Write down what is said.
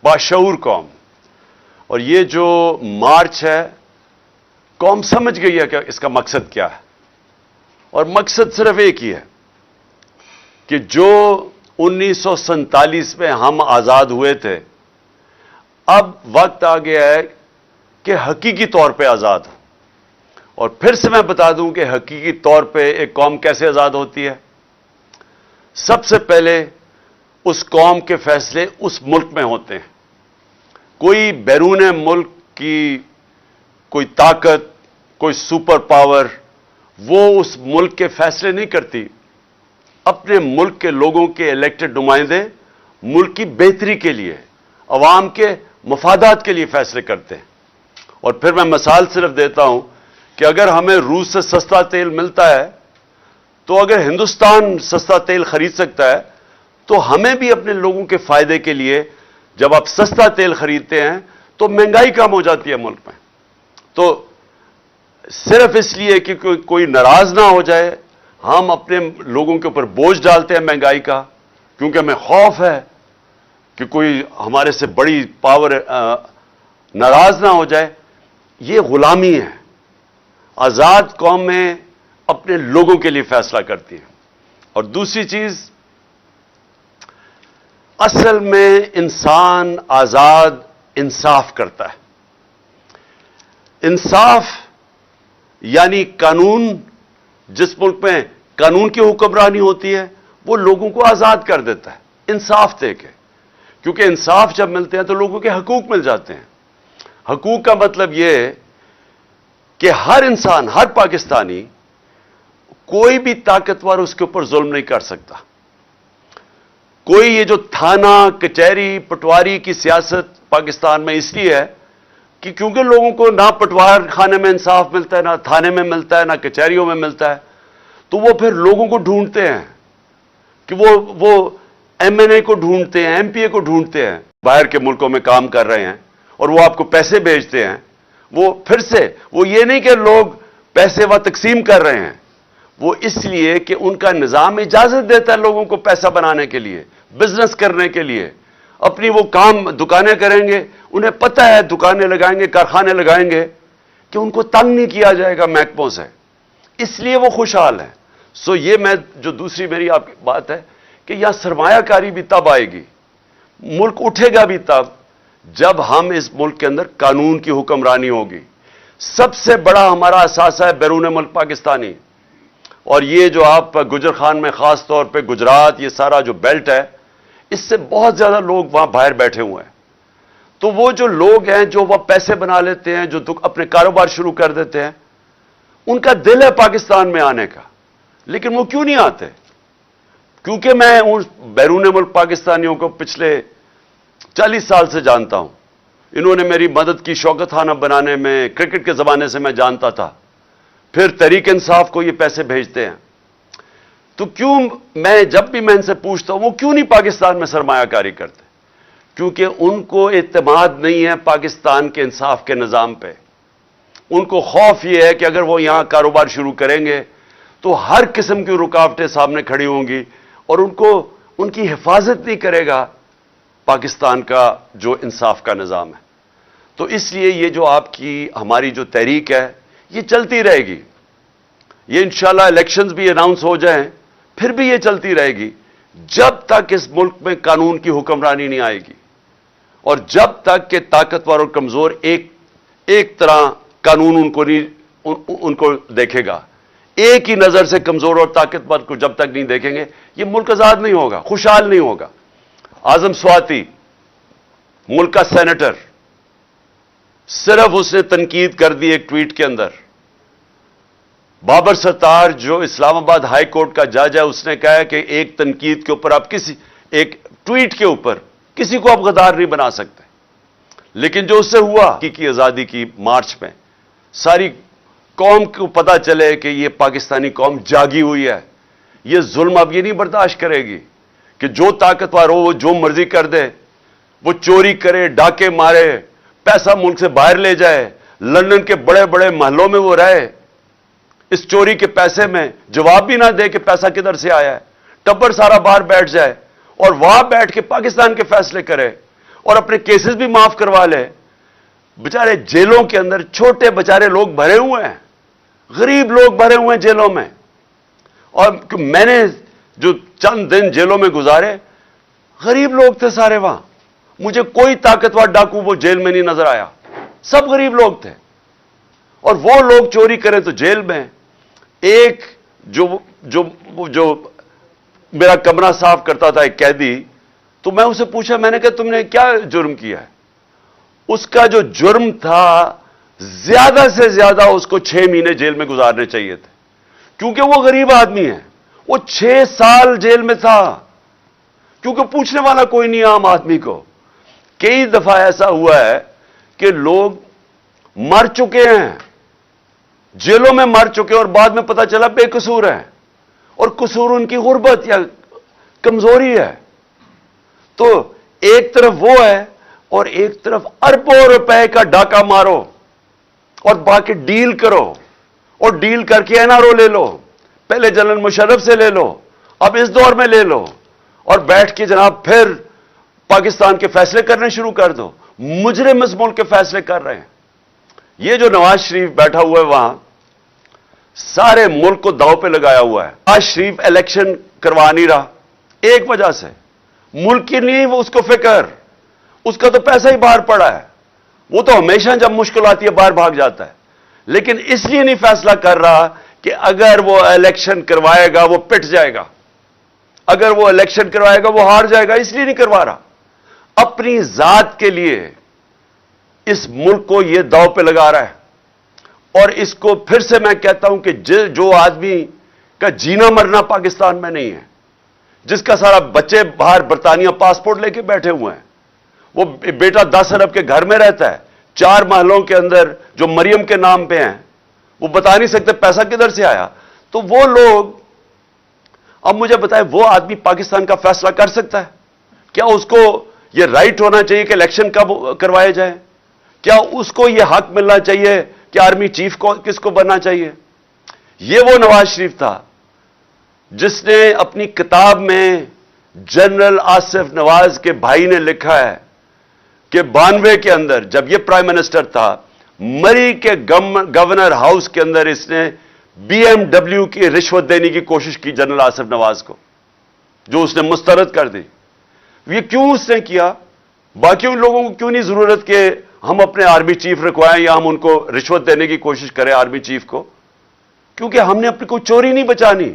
बाशऊर कौम। और ये जो मार्च है, कौम समझ गई है कि इसका मकसद क्या है, और मकसद सिर्फ एक ही है कि जो 1947 में हम आजाद हुए थे, अब वक्त आ गया है कि हकीकी तौर पे आजाद हो। और फिर से मैं बता दूं कि हकीकी तौर पे एक कौम कैसे आजाद होती है। सबसे पहले उस कौम के फैसले उस मुल्क में होते हैं। कोई बैरून मुल्क की कोई ताकत, कोई सुपर पावर, वो उस मुल्क के फैसले नहीं करती। अपने मुल्क के लोगों के इलेक्टेड नुमाइंदे मुल्क की बेहतरी के लिए, अवाम के मफादात के लिए फैसले करते हैं। और फिर मैं मिसाल सिर्फ देता हूं कि अगर हमें रूस से सस्ता तेल मिलता है, तो अगर हिंदुस्तान सस्ता तेल खरीद सकता है, तो हमें भी अपने लोगों के फायदे के लिए, जब आप सस्ता तेल खरीदते हैं तो महंगाई कम हो जाती है मुल्क में। तो सिर्फ इसलिए कि कोई नाराज ना हो जाए, हम अपने लोगों के ऊपर बोझ डालते हैं महंगाई का, क्योंकि हमें खौफ है कि कोई हमारे से बड़ी पावर नाराज ना हो जाए। ये गुलामी है। आजाद कौमें अपने लोगों के लिए फैसला करती हैं। और दूसरी चीज, असल में इंसान आजाद इंसाफ करता है। इंसाफ यानी कानून, जिस मुल्क में कानून की हुक्मरानी होती है, वो लोगों को आजाद कर देता है इंसाफ देके। क्योंकि इंसाफ जब मिलते हैं तो लोगों के हकूक मिल जाते हैं। हकूक का मतलब यह है कि हर इंसान, हर पाकिस्तानी, कोई भी ताकतवर उसके ऊपर जुल्म नहीं कर सकता। कोई ये जो थाना, कचहरी, पटवारी की सियासत पाकिस्तान में इसलिए है कि क्योंकि लोगों को ना पटवार खाने में इंसाफ मिलता है, ना थाने में मिलता है, ना कचहरियों में मिलता है, तो वो फिर लोगों को ढूंढते हैं कि वो एमएनए को ढूंढते हैं, एमपीए को ढूंढते हैं, बाहर के मुल्कों में काम कर रहे हैं और वो आपको पैसे भेजते हैं। वो फिर से, वो ये नहीं कि लोग पैसे वह तकसीम कर रहे हैं, वो इसलिए कि उनका निजाम इजाजत देता है लोगों को पैसा बनाने के लिए, बिजनेस करने के लिए। अपनी वो काम, दुकानें करेंगे, उन्हें पता है दुकानें लगाएंगे, कारखाने लगाएंगे कि उनको तंग नहीं किया जाएगा महकमों से, इसलिए वो खुशहाल है। सो ये मैं जो दूसरी मेरी आपकी बात है कि यहां सरमायाकारी भी तब आएगी, मुल्क उठेगा भी तब, जब हम इस मुल्क के अंदर कानून की हुक्मरानी होगी। सबसे बड़ा हमारा असासा है बैरून मुल्क पाकिस्तानी। और ये जो आप गुजर खान में खास तौर पे गुजरात, ये सारा जो बेल्ट है, इससे बहुत ज्यादा लोग वहां बाहर बैठे हुए हैं। तो वो जो लोग हैं जो वह पैसे बना लेते हैं, जो अपने कारोबार शुरू कर देते हैं, उनका दिल है पाकिस्तान में आने का, लेकिन वो क्यों नहीं आते? क्योंकि मैं उन बैरून मुल्क पाकिस्तानियों को पिछले 40 साल से जानता हूं। इन्होंने मेरी मदद की शौकत खाना बनाने में, क्रिकेट के जमाने से मैं जानता था। फिर तहरीक इंसाफ को ये पैसे भेजते हैं। तो क्यों, मैं जब भी मैं इनसे पूछता हूं वो क्यों नहीं पाकिस्तान में सरमायाकारी करते? क्योंकि उनको एतमाद नहीं है पाकिस्तान के इंसाफ के निजाम पे। उनको खौफ ये है कि अगर वो यहां कारोबार शुरू करेंगे तो हर किस्म की रुकावटें सामने खड़ी होंगी और उनको, उनकी हिफाजत नहीं करेगा पाकिस्तान का जो इंसाफ का निजाम है। तो इसलिए ये जो आपकी, हमारी जो तहरीक है, ये चलती रहेगी। ये इंशाल्लाह इलेक्शंस भी अनाउंस हो जाएं, फिर भी ये चलती रहेगी जब तक इस मुल्क में कानून की हुक्मरानी नहीं आएगी। और जब तक के ताकतवर और कमजोर एक तरह कानून उनको देखेगा, एक ही नजर से कमजोर और ताकतवर को जब तक नहीं देखेंगे, ये मुल्क आजाद नहीं होगा, खुशहाल नहीं होगा। आजम स्वाति, मुल्क का सेनेटर, सिर्फ उसने तनकीद कर दी एक ट्वीट के अंदर। बाबर सत्तार जो इस्लामाबाद हाई कोर्ट का जज है, उसने कहा है कि एक तनकीद के ऊपर आप, किसी एक ट्वीट के ऊपर किसी को आप गद्दार नहीं बना सकते। लेकिन जो उससे हुआ की आजादी की मार्च में, सारी कौम को पता चले कि ये पाकिस्तानी कौम जागी हुई है, ये जुल्म अब ये नहीं बर्दाश्त करेगी कि जो ताकतवर हो वो जो मर्जी कर दे, वो चोरी करे, डाके मारे, पैसा मुल्क से बाहर ले जाए, लंदन के बड़े बड़े महलों में वो रहे, इस चोरी के पैसे में जवाब भी ना दे कि पैसा किधर से आया है, टब्बर सारा बाहर बैठ जाए और वहां बैठ के पाकिस्तान के फैसले करे। اور اپنے کیسز بھی معاف کروا لے. بیچارے جیلوں کے اندر چھوٹے بیچارے لوگ بھرے ہوئے ہیں, غریب لوگ بھرے ہوئے ہیں جیلوں میں. اور میں نے جو چند دن جیلوں میں گزارے, غریب لوگ تھے سارے وہاں. مجھے کوئی طاقتور ڈاکو وہ جیل میں نہیں نظر آیا, سب غریب لوگ تھے. اور وہ لوگ چوری کریں تو جیل میں. ایک جو میرا کمرہ صاف کرتا تھا, ایک قیدی, تو میں اسے پوچھا, میں نے کہا تم نے کیا جرم کیا ہے؟ اس کا جو جرم تھا زیادہ سے زیادہ اس کو 6 مہینے جیل میں گزارنے چاہیے تھے, کیونکہ وہ غریب آدمی ہے. وہ 6 سال جیل میں تھا, کیونکہ پوچھنے والا کوئی نہیں عام آدمی کو. کئی دفعہ ایسا ہوا ہے کہ لوگ مر چکے ہیں, جیلوں میں مر چکے, اور بعد میں پتا چلا بے قصور ہیں, اور قصور ان کی غربت یا کمزوری ہے. تو ایک طرف وہ ہے, اور ایک طرف اربوں روپے کا ڈاکہ مارو اور باقی ڈیل کرو, اور ڈیل کر کے NRO لے لو, پہلے جنرل مشرف سے لے لو, اب اس دور میں لے لو, اور بیٹھ کے جناب پھر پاکستان کے فیصلے کرنے شروع کر دو. مجرم اس ملک کے فیصلے کر رہے ہیں. یہ جو نواز شریف بیٹھا ہوا ہے وہاں, سارے ملک کو داؤ پہ لگایا ہوا ہے. نواز شریف الیکشن کروا نہیں رہا ایک وجہ سے, ملک کی نہیں وہ اس کو فکر, اس کا تو پیسہ ہی باہر پڑا ہے. وہ تو ہمیشہ جب مشکل آتی ہے باہر بھاگ جاتا ہے, لیکن اس لیے نہیں فیصلہ کر رہا کہ اگر وہ الیکشن کروائے گا وہ پٹ جائے گا, اگر وہ الیکشن کروائے گا وہ ہار جائے گا, اس لیے نہیں کروا رہا. اپنی ذات کے لیے اس ملک کو یہ داؤ پہ لگا رہا ہے. اور اس کو پھر سے میں کہتا ہوں کہ جو آدمی کا جینا مرنا پاکستان میں نہیں ہے, جس کا سارا بچے باہر برطانیہ پاسپورٹ لے کے بیٹھے ہوئے ہیں, وہ بیٹا 10 ارب کے گھر میں رہتا ہے, 4 محلوں کے اندر جو مریم کے نام پہ ہیں, وہ بتا نہیں سکتے پیسہ کدھر سے آیا. تو وہ لوگ, اب مجھے بتائیں, وہ آدمی پاکستان کا فیصلہ کر سکتا ہے؟ کیا اس کو یہ رائٹ ہونا چاہیے کہ الیکشن کب کروائے جائیں؟ کیا اس کو یہ حق ملنا چاہیے کہ آرمی چیف کو کس کو بننا چاہیے؟ یہ وہ نواز شریف تھا جس نے اپنی کتاب میں جنرل آصف نواز کے بھائی نے لکھا ہے کہ 92 کے اندر جب یہ پرائم منسٹر تھا, مری کے گورنر ہاؤس کے اندر اس نے BMW کی رشوت دینے کی کوشش کی جنرل آصف نواز کو, جو اس نے مسترد کر دی. یہ کیوں اس نے کیا؟ باقی ان لوگوں کو کیوں نہیں ضرورت کہ ہم اپنے آرمی چیف رکھوائیں یا ہم ان کو رشوت دینے کی کوشش کریں آرمی چیف کو؟ کیونکہ ہم نے اپنی کوئی چوری نہیں بچانی.